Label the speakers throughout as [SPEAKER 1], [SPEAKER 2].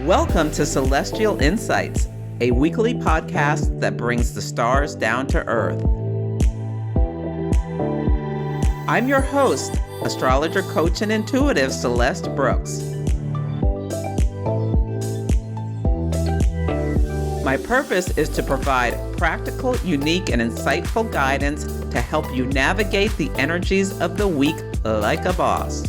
[SPEAKER 1] Welcome to Celestial Insights, a weekly podcast that brings the stars down to earth. I'm your host, astrologer, coach, and intuitive Celeste Brooks. My purpose is to provide practical, unique, and insightful guidance to help you navigate the energies of the week like a boss.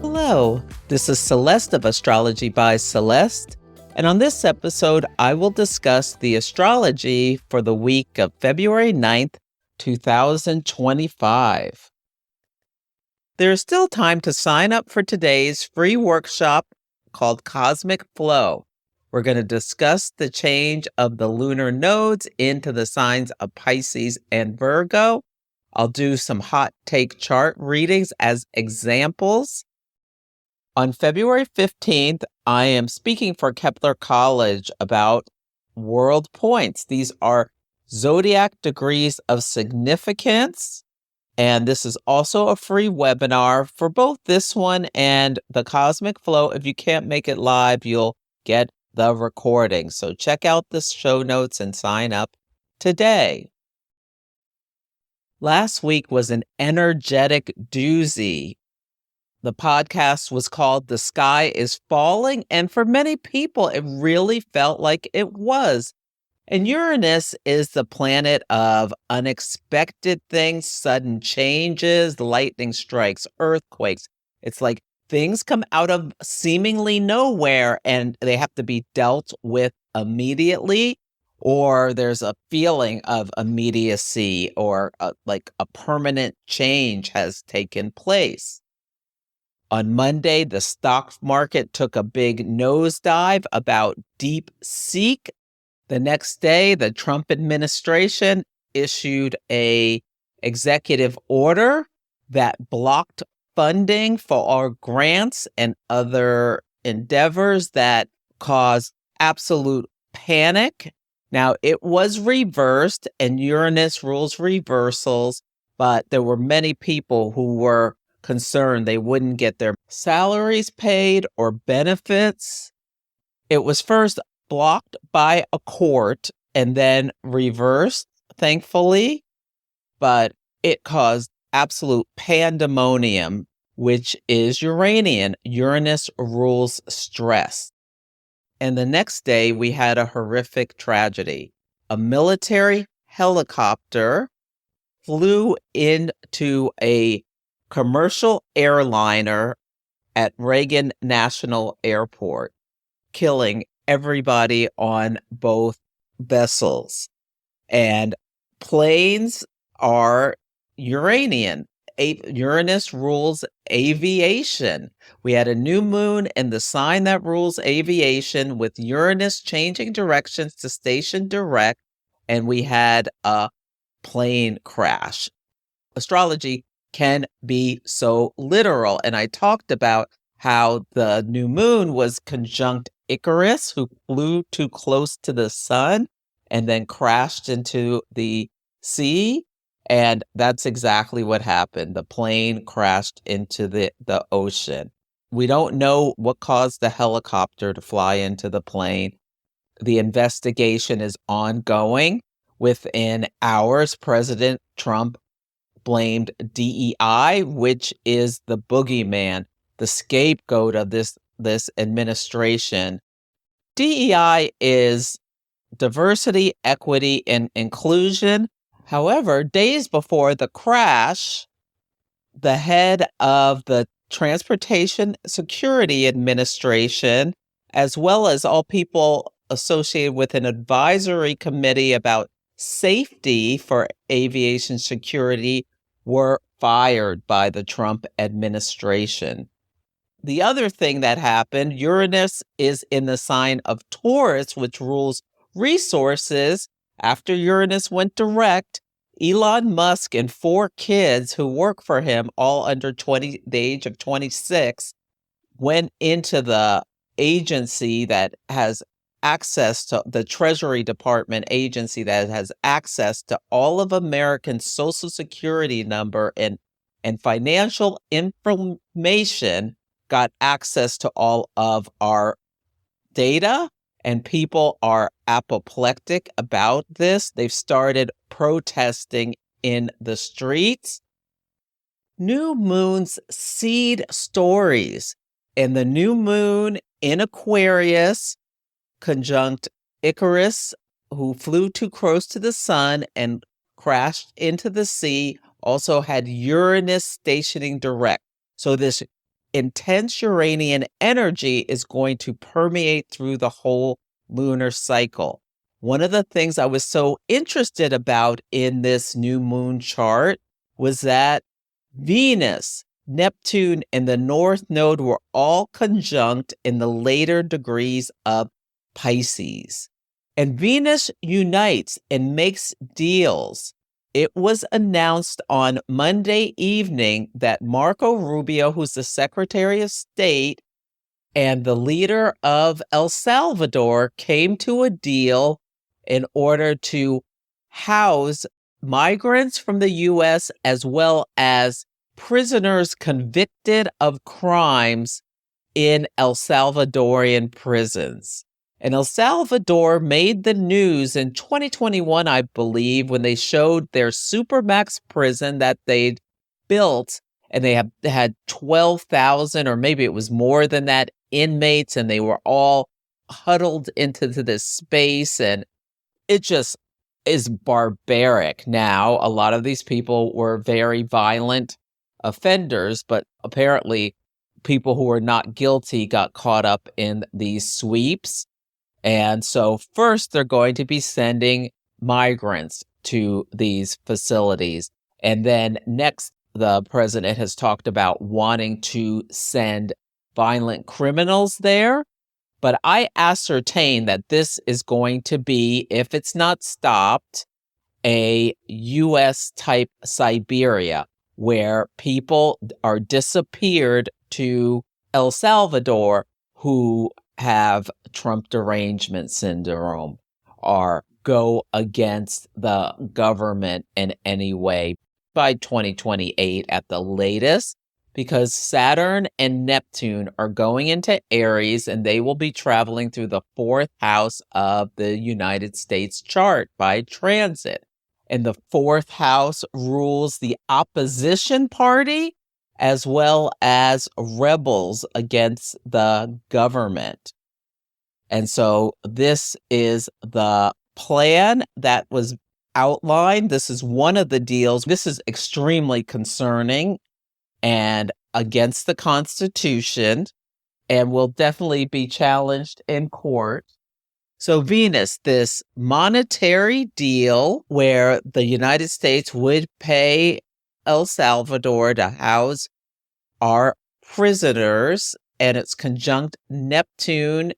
[SPEAKER 1] Hello, this is Celeste of Astrology by Celeste, and on this episode, I will discuss the astrology for the week of February 9th, 2025. There is still time to sign up for today's free workshop called Cosmic Flow. We're going to discuss the change of the lunar nodes into the signs of Pisces and Virgo. I'll do some hot take chart readings as examples. On February 15th, I am speaking for Kepler College about world points. These are zodiac degrees of significance, and this is also a free webinar for both this one and the Cosmic Flow. If you can't make it live, you'll get the recording. So check out the show notes and sign up today. Last week was an energetic doozy. The podcast was called The Sky is Falling, and for many people, it really felt like it was. And Uranus is the planet of unexpected things, sudden changes, lightning strikes, earthquakes. It's like things come out of seemingly nowhere and they have to be dealt with immediately, or there's a feeling of immediacy or like a permanent change has taken place. On Monday, the stock market took a big nosedive about DeepSeek. The next day, the Trump administration issued an executive order that blocked funding for our grants and other endeavors that caused absolute panic. Now, it was reversed, and Uranus rules reversals, but there were many people who were concerned they wouldn't get their salaries paid or benefits. It was first blocked by a court and then reversed, thankfully, but it caused absolute pandemonium, which is Uranian. Uranus rules stress. And the next day, we had a horrific tragedy. A military helicopter flew into a commercial airliner at Reagan National Airport, killing everybody on both vessels. And planes are Uranian. Uranus rules aviation. We had a new moon in the sign that rules aviation, with Uranus changing directions to station direct, and we had a plane crash. Astrology can be so literal. And I talked about how the new moon was conjunct Icarus, who flew too close to the sun and then crashed into the sea. And that's exactly what happened. The plane crashed into the ocean. We don't know what caused the helicopter to fly into the plane. The investigation is ongoing. Within hours, President Trump blamed DEI, which is the boogeyman, the scapegoat of this administration. DEI is diversity, equity, and inclusion. However, days before the crash, the head of the Transportation Security Administration, as well as all people associated with an advisory committee about safety for aviation security, were fired by the Trump administration. The other thing that happened, Uranus is in the sign of Taurus, which rules resources. After Uranus went direct, Elon Musk and 4 kids who work for him, all under the age of 26, went into the agency that has access to the Treasury Department agency that has access to all of Americans' Social Security number and financial information got access to all of our data, and people are apoplectic about this. They've started protesting in the streets. New moon's seed stories. And the new moon in Aquarius conjunct Icarus, who flew too close to the sun and crashed into the sea, also had Uranus stationing direct. So this intense Uranian energy is going to permeate through the whole lunar cycle. One of the things I was so interested about in this new moon chart was that Venus, Neptune, and the North Node were all conjunct in the later degrees of Pisces. And Venus unites and makes deals. It was announced on Monday evening that Marco Rubio, who's the Secretary of State and the leader of El Salvador, came to a deal in order to house migrants from the U.S. as well as prisoners convicted of crimes in El Salvadorian prisons. And El Salvador made the news in 2021, I believe, when they showed their supermax prison that they'd built, and they had 12,000, or maybe it was more than that, inmates, and they were all huddled into this space, and it just is barbaric. Now, a lot of these people were very violent offenders, but apparently people who were not guilty got caught up in these sweeps. And so first, they're going to be sending migrants to these facilities. And then next, the president has talked about wanting to send violent criminals there. But I ascertain that this is going to be, if it's not stopped, a U.S. type Siberia, where people are disappeared to El Salvador who have Trump derangement syndrome or go against the government in any way by 2028 at the latest, because Saturn and Neptune are going into Aries and they will be traveling through the fourth house of the United States chart by transit. And the fourth house rules the opposition party as well as rebels against the government. And so this is the plan that was outlined. This is one of the deals. This is extremely concerning and against the Constitution, and will definitely be challenged in court. So Venus, this monetary deal where the United States would pay El Salvador to house our prisoners, and it's conjunct Neptune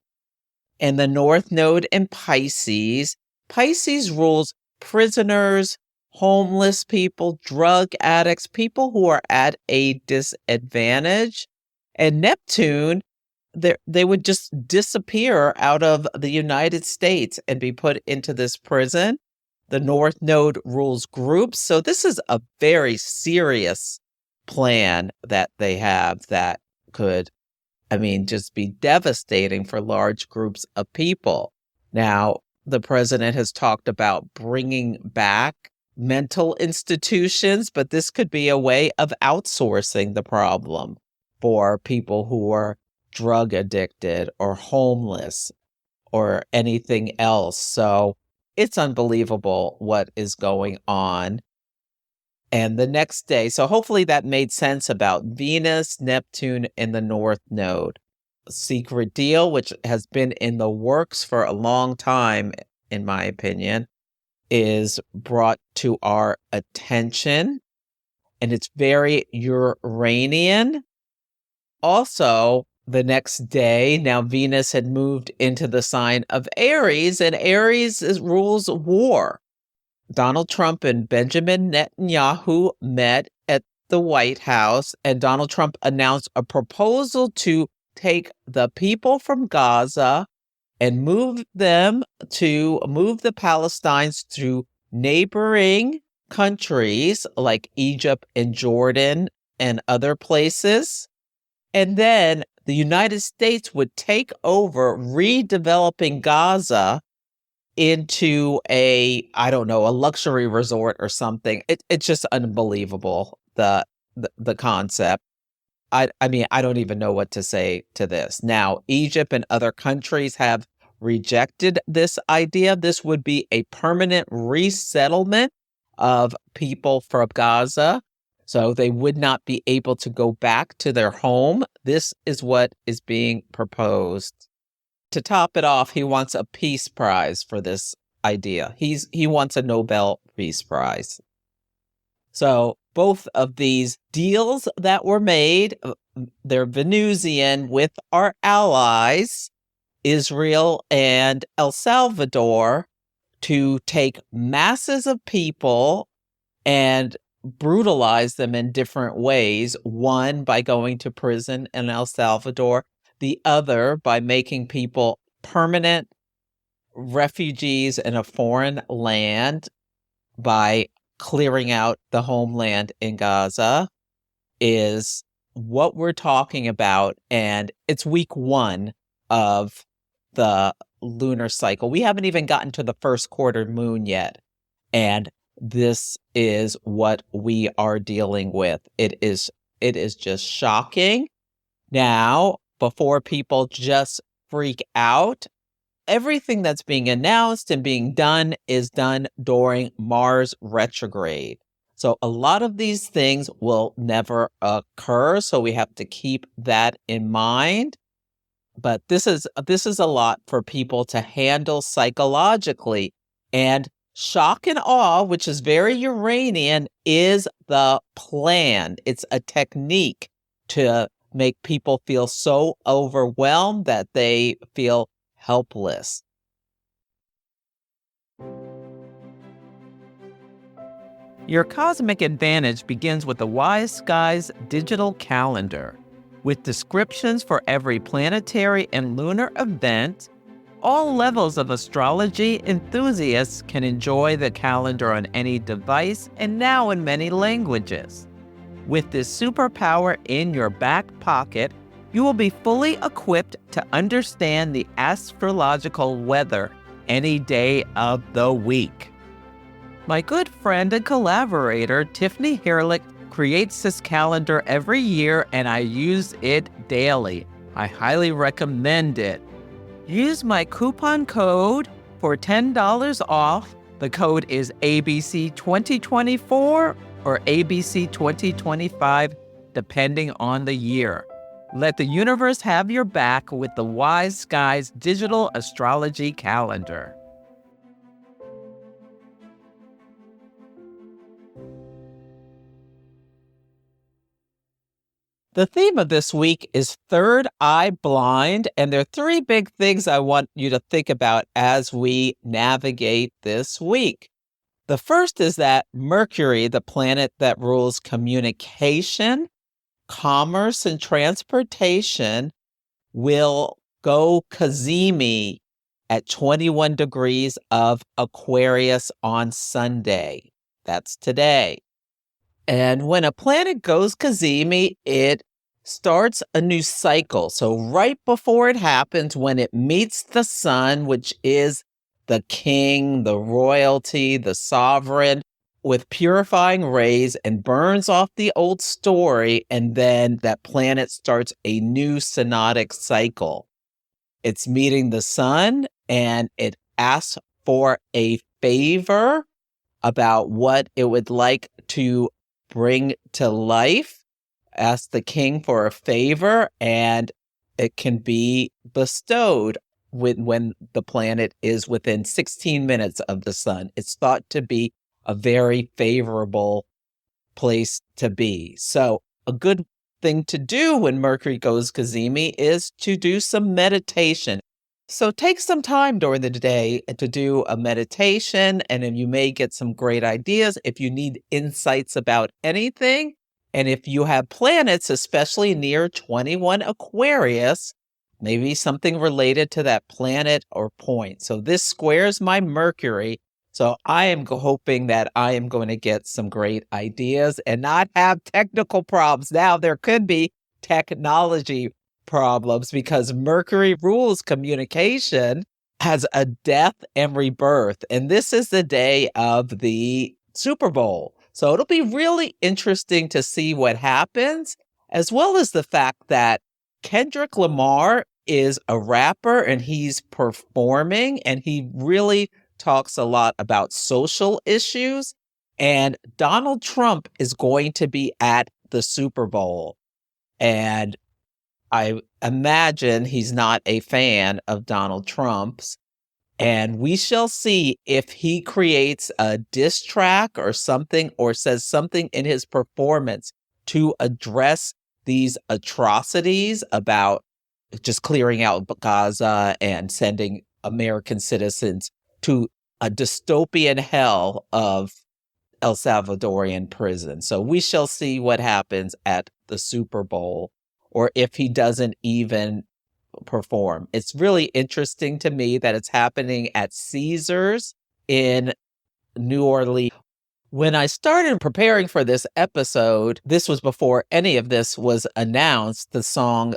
[SPEAKER 1] and the North Node in Pisces. Pisces rules prisoners, homeless people, drug addicts, people who are at a disadvantage. And Neptune, they would just disappear out of the United States and be put into this prison. The North Node rules groups. So this is a very serious plan that they have that could, just be devastating for large groups of people. Now, the president has talked about bringing back mental institutions, but this could be a way of outsourcing the problem for people who are drug addicted or homeless or anything else. So it's unbelievable what is going on. And the next day, so hopefully that made sense about Venus, Neptune, and the North Node. A secret deal, which has been in the works for a long time, in my opinion, is brought to our attention. And it's very Uranian. Also, the next day, now Venus had moved into the sign of Aries, and Aries rules war. Donald Trump and Benjamin Netanyahu met at the White House, and Donald Trump announced a proposal to take the people from Gaza and move the Palestinians to neighboring countries like Egypt and Jordan and other places. And then the United States would take over redeveloping Gaza into I don't know, a luxury resort or something. It's just unbelievable, the concept. I mean, I don't even know what to say to this. Now, Egypt and other countries have rejected this idea. This would be a permanent resettlement of people from Gaza. So they would not be able to go back to their home. This is what is being proposed. To top it off, he wants a peace prize for this idea. He wants a Nobel Peace Prize. So both of these deals that were made, they're Venusian with our allies, Israel and El Salvador, to take masses of people and brutalize them in different ways. One, by going to prison in El Salvador. The other, by making people permanent refugees in a foreign land by clearing out the homeland in Gaza, is what we're talking about. And it's week 1 of the lunar cycle. We haven't even gotten to the first quarter moon yet. And this is what we are dealing with. It is just shocking. Now, before people just freak out, everything that's being announced and being done is done during Mars retrograde. So a lot of these things will never occur. So we have to keep that in mind. But this is a lot for people to handle psychologically. And shock and awe, which is very Uranian, is the plan. It's a technique to make people feel so overwhelmed that they feel helpless. Your cosmic advantage begins with the Wise Skies digital calendar, with descriptions for every planetary and lunar event. All levels of astrology enthusiasts can enjoy the calendar on any device and now in many languages. With this superpower in your back pocket, you will be fully equipped to understand the astrological weather any day of the week. My good friend and collaborator, Tiffany Herlick, creates this calendar every year, and I use it daily. I highly recommend it. Use my coupon code for $10 off. The code is ABC2024 or ABC2025, depending on the year. Let the universe have your back with the Wise Skies digital astrology calendar. The theme of this week is third eye blind, and there are 3 big things I want you to think about as we navigate this week. The first is that Mercury, the planet that rules communication, commerce, and transportation, will go Cazimi at 21 degrees of Aquarius on Sunday. That's today. And when a planet goes Cazimi, it starts a new cycle. So right before it happens, when it meets the sun, which is the king, the royalty, the sovereign, with purifying rays and burns off the old story, and then that planet starts a new synodic cycle. It's meeting the sun, and it asks for a favor about what it would like to bring to life. Ask the king for a favor, and it can be bestowed when the planet is within 16 minutes of the sun. It's thought to be a very favorable place to be. So a good thing to do when Mercury goes Cazimi is to do some meditation. So take some time during the day to do a meditation, and then you may get some great ideas if you need insights about anything. And if you have planets, especially near 21 Aquarius, maybe something related to that planet or point. So this squares my Mercury. So I am hoping that I am going to get some great ideas and not have technical problems. Now, there could be technology problems because Mercury rules communication, has a death and rebirth. And this is the day of the Super Bowl. So it'll be really interesting to see what happens, as well as the fact that Kendrick Lamar is a rapper and he's performing and he really talks a lot about social issues. And Donald Trump is going to be at the Super Bowl. And I imagine he's not a fan of Donald Trump's. And we shall see if he creates a diss track or something or says something in his performance to address these atrocities about just clearing out Gaza and sending American citizens to a dystopian hell of El Salvadorian prison. So we shall see what happens at the Super Bowl, or if he doesn't even perform. It's really interesting to me that it's happening at Caesars in New Orleans. When I started preparing for this episode, this was before any of this was announced, the song,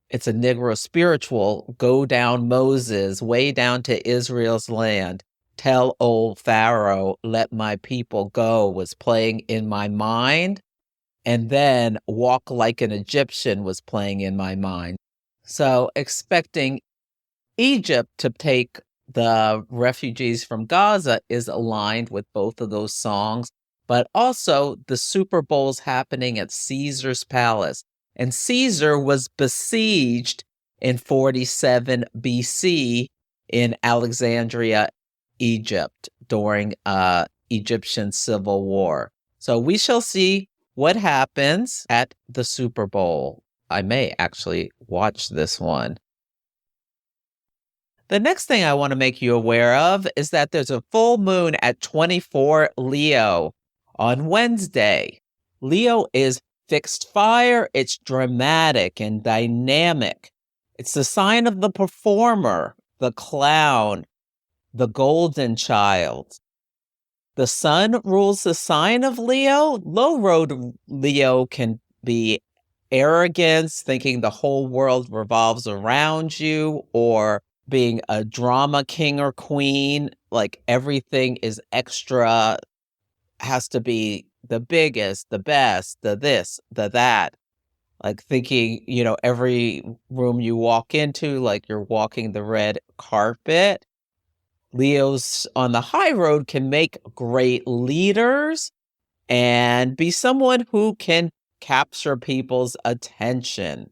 [SPEAKER 1] it's a Negro spiritual, Go Down Moses, Way Down to Israel's Land, Tell Old Pharaoh, Let My People Go, was playing in my mind. And then Walk Like an Egyptian was playing in my mind. So expecting Egypt to take the refugees from Gaza is aligned with both of those songs, but also the Super Bowl's happening at Caesar's Palace. And Caesar was besieged in 47 BC in Alexandria, Egypt, during Egyptian Civil War. So we shall see what happens at the Super Bowl. I may actually watch this one. The next thing I want to make you aware of is that there's a full moon at 24 Leo on Wednesday. Leo is fixed fire. It's dramatic and dynamic. It's the sign of the performer, the clown, the golden child. The sun rules the sign of Leo. Low road Leo can be arrogance, thinking the whole world revolves around you, or being a drama king or queen, like everything is extra, has to be the biggest, the best, the this, the that. Like thinking, every room you walk into, like you're walking the red carpet. Leos on the high road can make great leaders and be someone who can capture people's attention.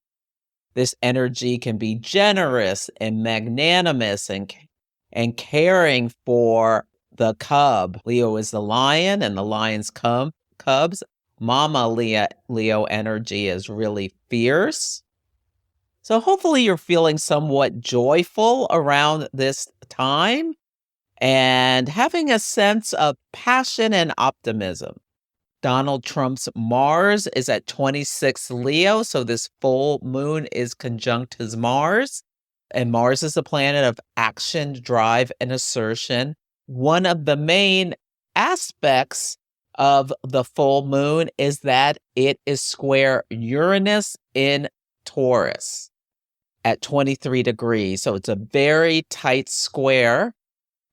[SPEAKER 1] This energy can be generous and magnanimous and caring for the cub. Leo is the lion and the lion's cubs. Mama Leo energy is really fierce. So hopefully you're feeling somewhat joyful around this time and having a sense of passion and optimism. Donald Trump's Mars is at 26 Leo, so this full moon is conjunct his Mars. And Mars is a planet of action, drive, and assertion. One of the main aspects of the full moon is that it is square Uranus in Taurus at 23 degrees. So it's a very tight square.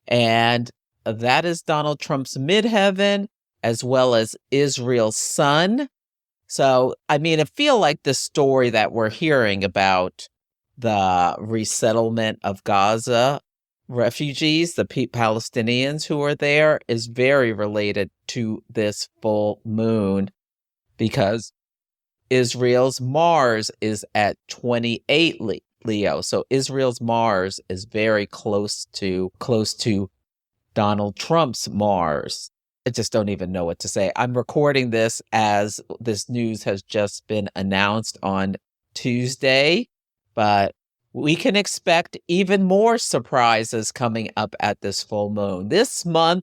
[SPEAKER 1] And that is Donald Trump's midheaven, as well as Israel's sun. So, I feel like the story that we're hearing about the resettlement of Gaza refugees, the Palestinians who are there, is very related to this full moon, because Israel's Mars is at 28 Leo. So Israel's Mars is very close to Donald Trump's Mars. I just don't even know what to say. I'm recording this as this news has just been announced on Tuesday, but we can expect even more surprises coming up at this full moon. This month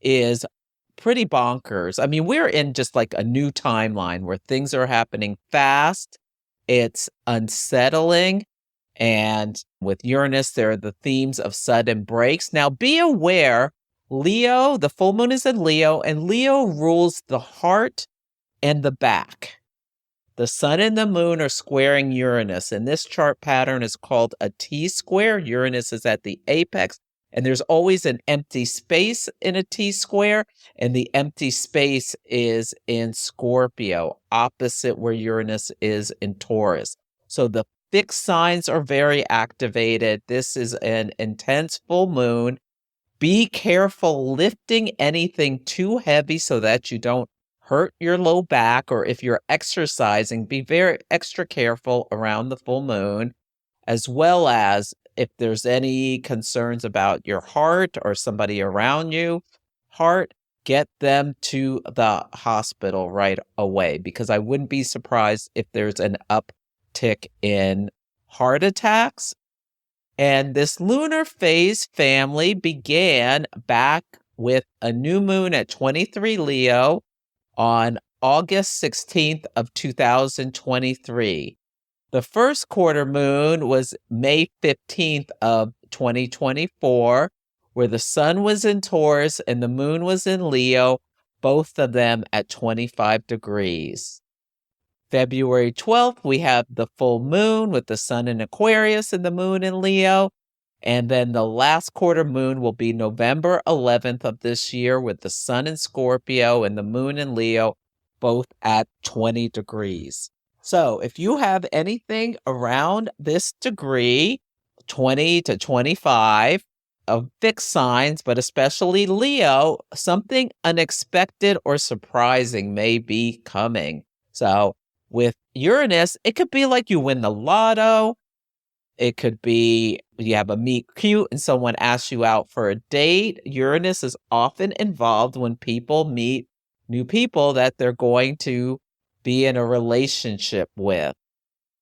[SPEAKER 1] is pretty bonkers. We're in just like a new timeline where things are happening fast. It's unsettling. And with Uranus, there are the themes of sudden breaks. Now, be aware, Leo, the full moon is in Leo, and Leo rules the heart and the back. The sun and the moon are squaring Uranus, and this chart pattern is called a T-square. Uranus is at the apex, and there's always an empty space in a T-square, and the empty space is in Scorpio, opposite where Uranus is in Taurus. So the fixed signs are very activated. This is an intense full moon. Be careful lifting anything too heavy so that you don't hurt your low back, or if you're exercising, be very extra careful around the full moon, as well as if there's any concerns about your heart or somebody around you, heart, get them to the hospital right away, because I wouldn't be surprised if there's an uptick in heart attacks. And this lunar phase family began back with a new moon at 23 Leo on August 16th of 2023. The first quarter moon was May 15th of 2024, where the sun was in Taurus and the moon was in Leo, both of them at 25 degrees. February 12th, we have the full moon with the sun in Aquarius and the moon in Leo. And then the last quarter moon will be November 11th of this year with the sun in Scorpio and the moon in Leo, both at 20 degrees. So if you have anything around this degree, 20 to 25, of fixed signs, but especially Leo, something unexpected or surprising may be coming. So with Uranus, it could be like you win the lotto. It could be you have a meet cute and someone asks you out for a date. Uranus is often involved when people meet new people that they're going to be in a relationship with.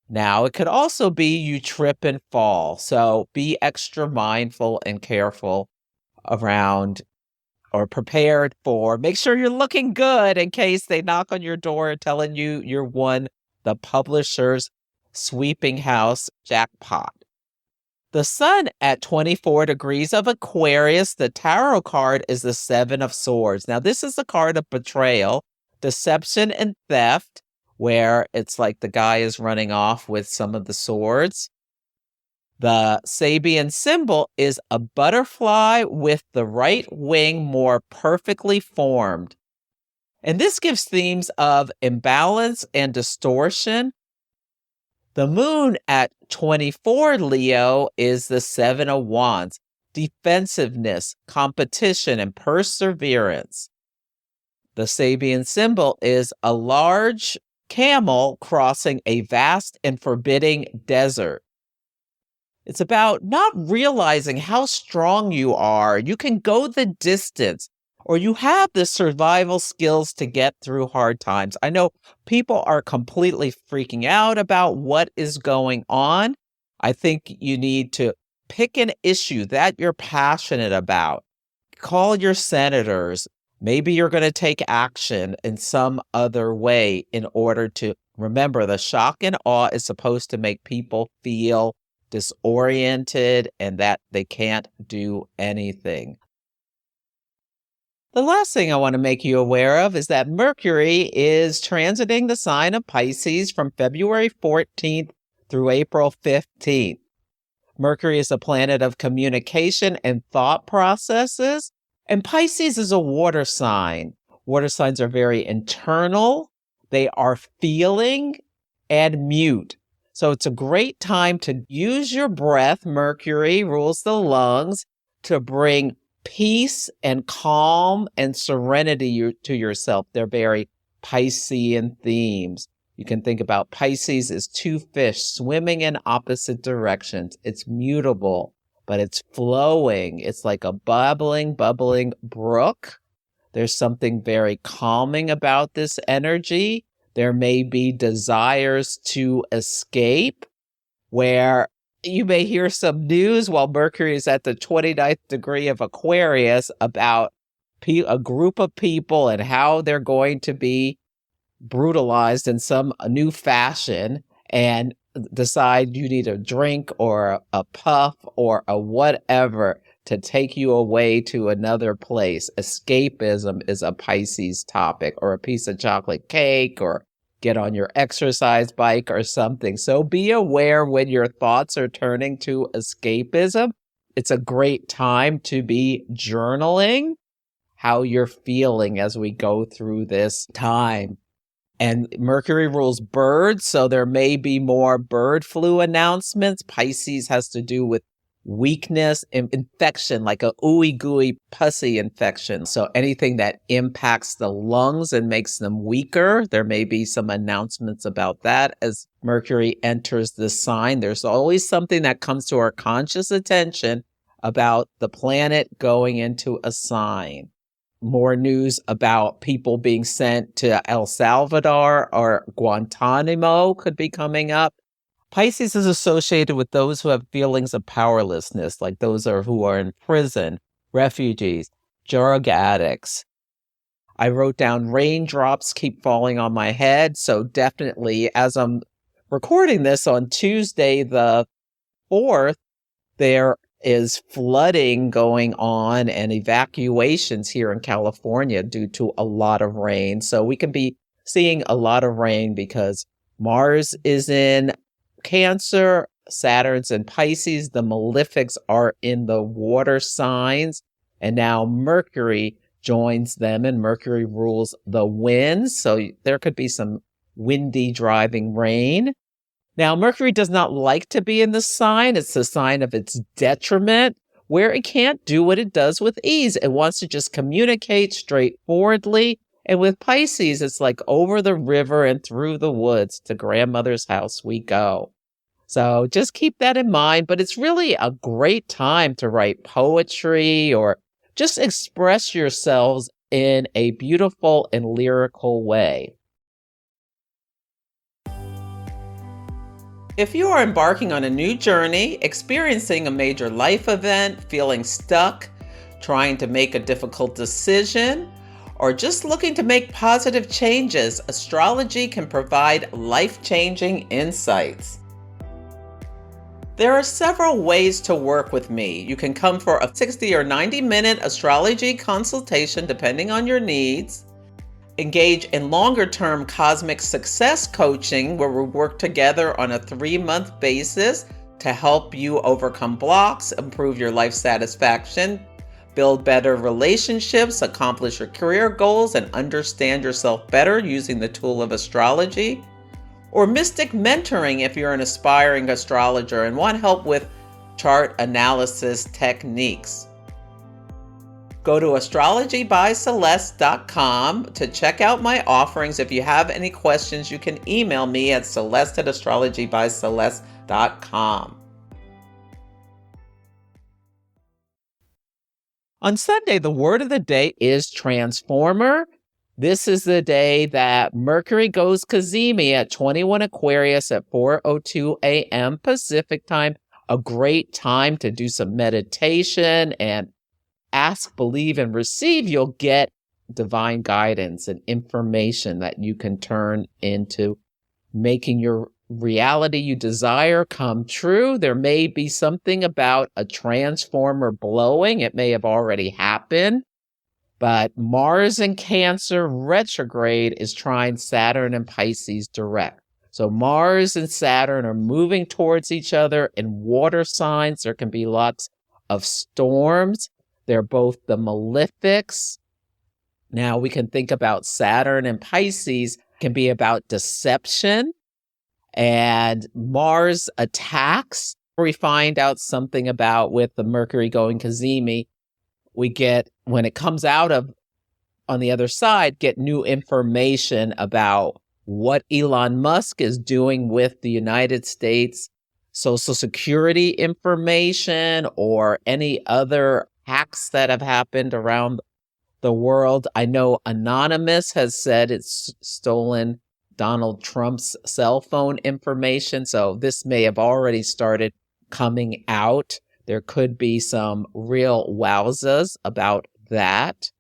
[SPEAKER 1] Now, it could also be you trip and fall. So be extra mindful and careful around or prepared for. Make sure you're looking good in case they knock on your door telling you you're won the publisher's sweeping house jackpot. The sun at 24 degrees of Aquarius, the tarot card is the Seven of Swords. Now, this is the card of betrayal, deception, and theft, where it's like the guy is running off with some of the swords. The Sabian symbol is a butterfly with the right wing more perfectly formed. And this gives themes of imbalance and distortion. The moon at 24 Leo is the Seven of Wands, defensiveness, competition, and perseverance. The Sabian symbol is a large camel crossing a vast and forbidding desert. It's about not realizing how strong you are. You can go the distance, or you have the survival skills to get through hard times. I know people are completely freaking out about what is going on. I think you need to pick an issue that you're passionate about. Call your senators. Maybe you're going to take action in some other way in order to remember the shock and awe is supposed to make people feel disoriented and that they can't do anything. The last thing I want to make you aware of is that Mercury is transiting the sign of Pisces from February 14th through April 15th. Mercury is a planet of communication and thought processes, and Pisces is a water sign. Water signs are very internal, they are feeling and mute. So it's a great time to use your breath. Mercury rules the lungs to bring peace and calm and serenity to yourself. They're very Piscean themes. You can think about Pisces as two fish swimming in opposite directions. It's mutable, but it's flowing. It's like a bubbling brook. There's something very calming about this energy. There may be desires to escape, where you may hear some news while Mercury is at the 29th degree of Aquarius about a group of people and how they're going to be brutalized in some new fashion, and decide you need a drink or a puff or a whatever to take you away to another place. Escapism is a Pisces topic, or a piece of chocolate cake, or get on your exercise bike or something. So be aware when your thoughts are turning to escapism. It's a great time to be journaling how you're feeling as we go through this time. And Mercury rules birds, so there may be more bird flu announcements. Pisces has to do with weakness, infection, like a ooey gooey pussy infection. So anything that impacts the lungs and makes them weaker, there may be some announcements about that as Mercury enters the sign. There's always something that comes to our conscious attention about the planet going into a sign. More news about people being sent to El Salvador or Guantanamo could be coming up. Pisces is associated with those who have feelings of powerlessness, like those who are in prison, refugees, drug addicts. I wrote down raindrops keep falling on my head. So definitely, as I'm recording this on Tuesday, the 4th, there is flooding going on and evacuations here in California due to a lot of rain. So we can be seeing a lot of rain because Mars is in Cancer, Saturn's in Pisces, the malefics are in the water signs, and now Mercury joins them, and Mercury rules the winds. So there could be some windy driving rain. Now, Mercury does not like to be in the sign. It's the sign of its detriment, where it can't do what it does with ease. It wants to just communicate straightforwardly. And with Pisces, it's like over the river and through the woods to grandmother's house we go. So just keep that in mind. But it's really a great time to write poetry or just express yourselves in a beautiful and lyrical way. If you are embarking on a new journey, experiencing a major life event, feeling stuck, trying to make a difficult decision, or just looking to make positive changes, astrology can provide life-changing insights. There are several ways to work with me. You can come for a 60 or 90-minute astrology consultation depending on your needs. Engage in longer-term cosmic success coaching where we work together on a 3-month basis to help you overcome blocks, improve your life satisfaction, build better relationships, accomplish your career goals, and understand yourself better using the tool of astrology. Or mystic mentoring if you're an aspiring astrologer and want help with chart analysis techniques. Go to astrologybyceleste.com to check out my offerings. If you have any questions, you can email me at celeste@astrologybyceleste.com. On Sunday, the word of the day is transformer. This is the day that Mercury goes Cazimi at 21 Aquarius at 4:02 a.m. Pacific time. A great time to do some meditation and ask, believe, and receive. You'll get divine guidance and information that you can turn into making your reality you desire come true. There may be something about a transformer blowing. It may have already happened. But Mars in Cancer retrograde is trying Saturn and Pisces direct. So Mars and Saturn are moving towards each other in water signs. There can be lots of storms. They're both the malefics. Now we can think about Saturn and Pisces can be about deception, and Mars attacks. We find out something about with the Mercury going Cazimi. We get, when it comes out of on the other side, get new information about what Elon Musk is doing with the United States Social Security information or any other hacks that have happened around the world. I know Anonymous has said it's stolen Donald Trump's cell phone information. So this may have already started coming out. There could be some real wowzas about that.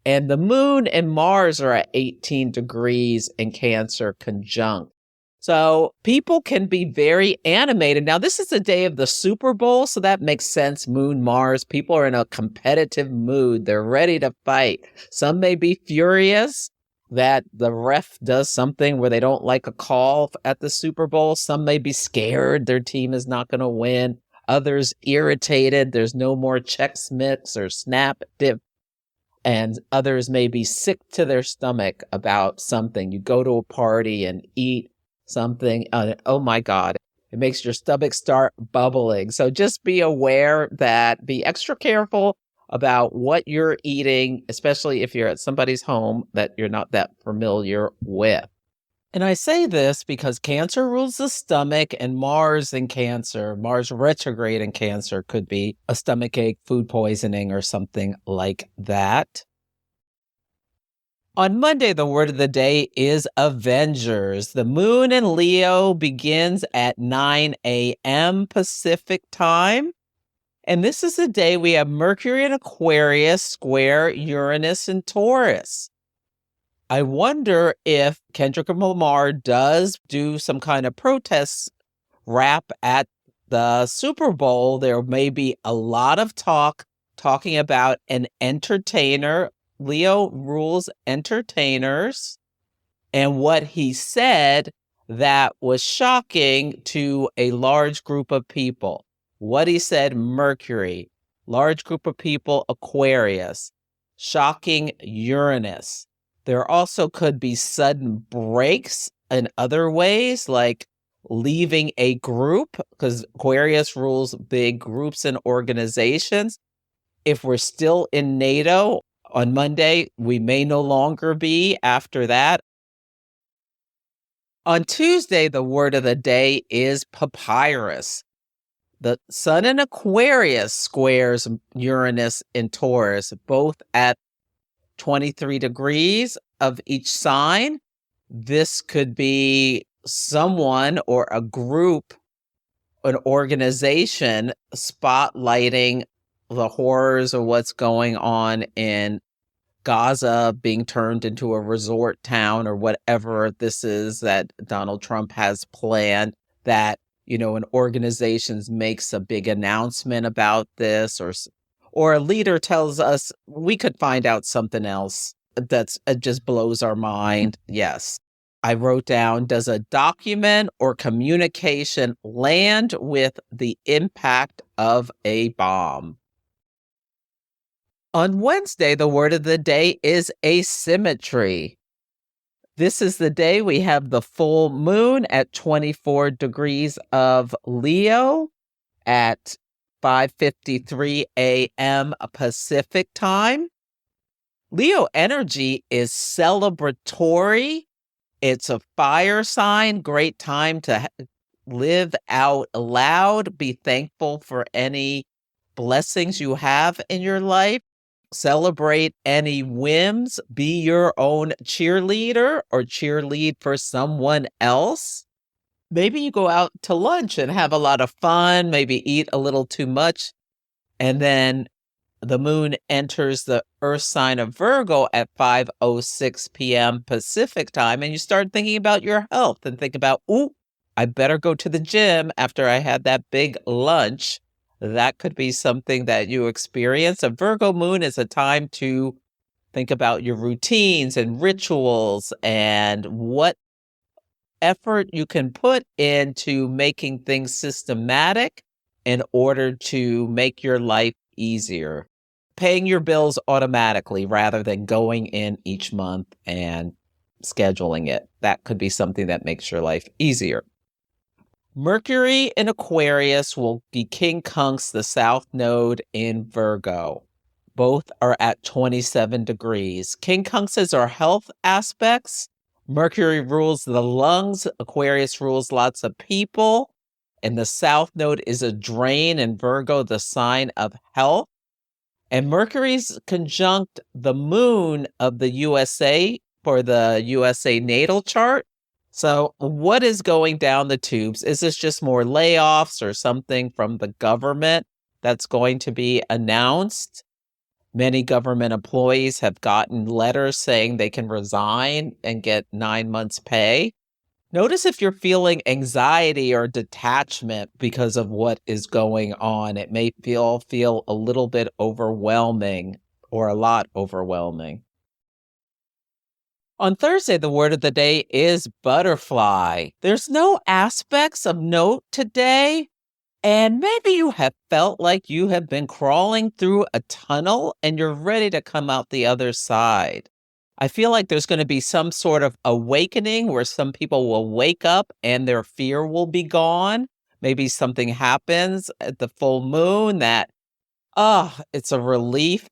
[SPEAKER 1] And the moon and Mars are at 18 degrees in Cancer conjunct. So people can be very animated. Now, this is the day of the Super Bowl, so that makes sense. Moon, Mars, people are in a competitive mood. They're ready to fight. Some may be furious. that the ref does something where they don't like a call at the Super Bowl. Some may be scared their team is not going to win. Others irritated. There's no more Chex Mix or Snap Dip. And others may be sick to their stomach about something. You go to a party and eat something. Oh my God. It makes your stomach start bubbling. So just be aware that be extra careful about what you're eating, especially if you're at somebody's home that you're not that familiar with. And I say this because Cancer rules the stomach, and Mars in Cancer, Mars retrograde in Cancer could be a stomachache, food poisoning, or something like that. On Monday, the word of the day is Avengers. The moon in Leo begins at 9 a.m. Pacific time. And this is the day we have Mercury in Aquarius square Uranus in Taurus. I wonder if Kendrick Lamar does do some kind of protest rap at the Super Bowl. There may be a lot of talking about an entertainer. Leo rules entertainers. And what he said that was shocking to a large group of people. What he said, Mercury, large group of people, Aquarius, shocking Uranus. There also could be sudden breaks in other ways, like leaving a group, because Aquarius rules big groups and organizations. If we're still in NATO on Monday, we may no longer be after that. On Tuesday, the word of the day is papyrus. The sun in Aquarius squares Uranus in Taurus, both at 23 degrees of each sign. This could be someone or a group, an organization spotlighting the horrors of what's going on in Gaza being turned into a resort town or whatever this is that Donald Trump has planned, that, an organization makes a big announcement about this, or a leader tells us we could find out something else that's just blows our mind. Yes. I wrote down, does a document or communication land with the impact of a bomb? On Wednesday, the word of the day is asymmetry. This is the day we have the full moon at 24 degrees of Leo at 5:53 a.m. Pacific time. Leo energy is celebratory. It's a fire sign, great time to live out loud, be thankful for any blessings you have in your life. Celebrate any wins, be your own cheerleader or cheerlead for someone else. Maybe you go out to lunch and have a lot of fun, maybe eat a little too much, and then the moon enters the earth sign of Virgo at 5:06 p.m. Pacific time, and you start thinking about your health and think about, ooh, I better go to the gym after I had that big lunch. That could be something that you experience. A Virgo moon is a time to think about your routines and rituals and what effort you can put into making things systematic in order to make your life easier. Paying your bills automatically rather than going in each month and scheduling it. That could be something that makes your life easier. Mercury in Aquarius will be quincunx the south node in Virgo. Both are at 27 degrees. Quincunxes are health aspects. Mercury rules the lungs. Aquarius rules lots of people. And the south node is a drain in Virgo, the sign of health. And Mercury's conjunct the moon of the USA for the USA natal chart. So what is going down the tubes? Is this just more layoffs or something from the government that's going to be announced? Many government employees have gotten letters saying they can resign and get 9 months' pay. Notice if you're feeling anxiety or detachment because of what is going on. It may feel a little bit overwhelming or a lot overwhelming. On Thursday, the word of the day is butterfly. There's no aspects of note today, and maybe you have felt like you have been crawling through a tunnel and you're ready to come out the other side. I feel like there's going to be some sort of awakening where some people will wake up and their fear will be gone. Maybe something happens at the full moon that, it's a relief.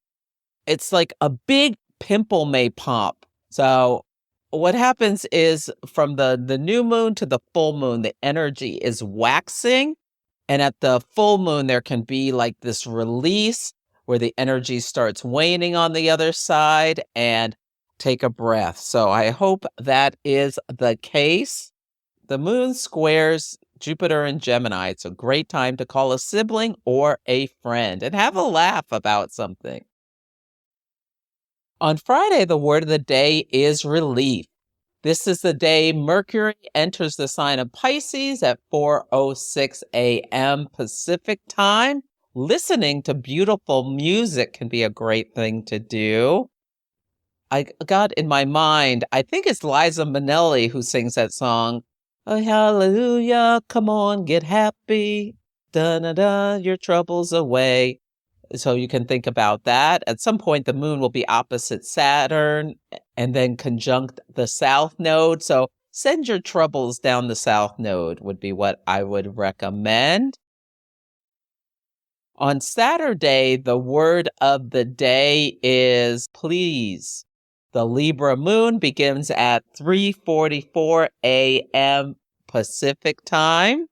[SPEAKER 1] It's like a big pimple may pop. So what happens is from the new moon to the full moon, the energy is waxing. And at the full moon, there can be like this release where the energy starts waning on the other side, and take a breath. So I hope that is the case. The moon squares Jupiter and Gemini. It's a great time to call a sibling or a friend and have a laugh about something. On Friday, the word of the day is relief. This is the day Mercury enters the sign of Pisces at 4:06 a.m. Pacific time. Listening to beautiful music can be a great thing to do. I got in my mind, I think it's Liza Minnelli who sings that song. Oh, hallelujah, come on, get happy. Da-da-da, your troubles away. So you can think about that. At some point, the moon will be opposite Saturn and then conjunct the south node. So send your troubles down the south node would be what I would recommend. On Saturday, the word of the day is please. The Libra moon begins at 3:44 a.m. Pacific time.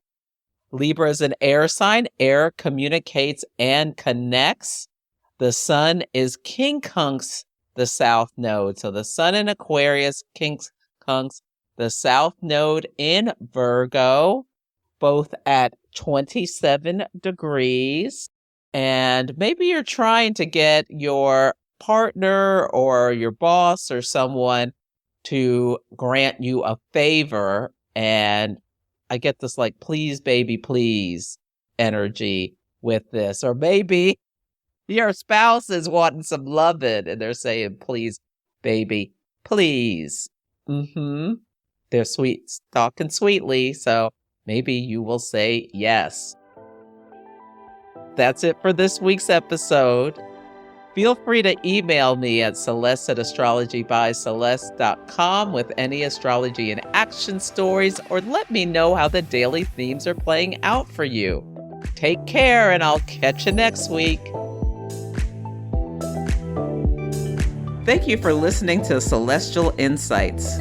[SPEAKER 1] Libra is an air sign. Air communicates and connects. The sun is quincunx the south node. So the sun in Aquarius quincunx the south node in Virgo, both at 27 degrees. And maybe you're trying to get your partner or your boss or someone to grant you a favor, and I get this like, please, baby, please energy with this. Or maybe your spouse is wanting some loving and they're saying, please, baby, please. They're sweet, talking sweetly, so maybe you will say yes. That's it for this week's episode. Feel free to email me at celeste@astrologybyceleste.com with any astrology and action stories, or let me know how the daily themes are playing out for you. Take care, and I'll catch you next week. Thank you for listening to Celestial Insights.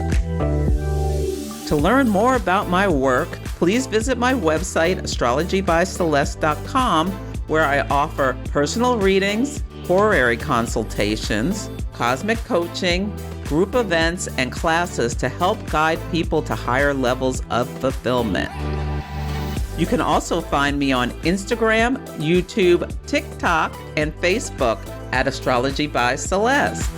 [SPEAKER 1] To learn more about my work, please visit my website, astrologybyceleste.com, where I offer personal readings, horary consultations, cosmic coaching, group events, and classes to help guide people to higher levels of fulfillment. You can also find me on Instagram, YouTube, TikTok, and Facebook at Astrology by Celeste.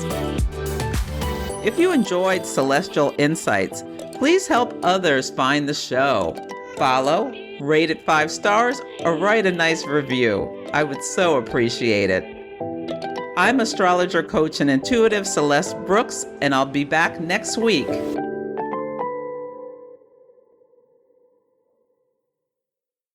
[SPEAKER 1] If you enjoyed Celestial Insights, please help others find the show. Follow, rate it 5 stars, or write a nice review. I would so appreciate it. I'm astrologer, coach, and intuitive Celeste Brooks, and I'll be back next week.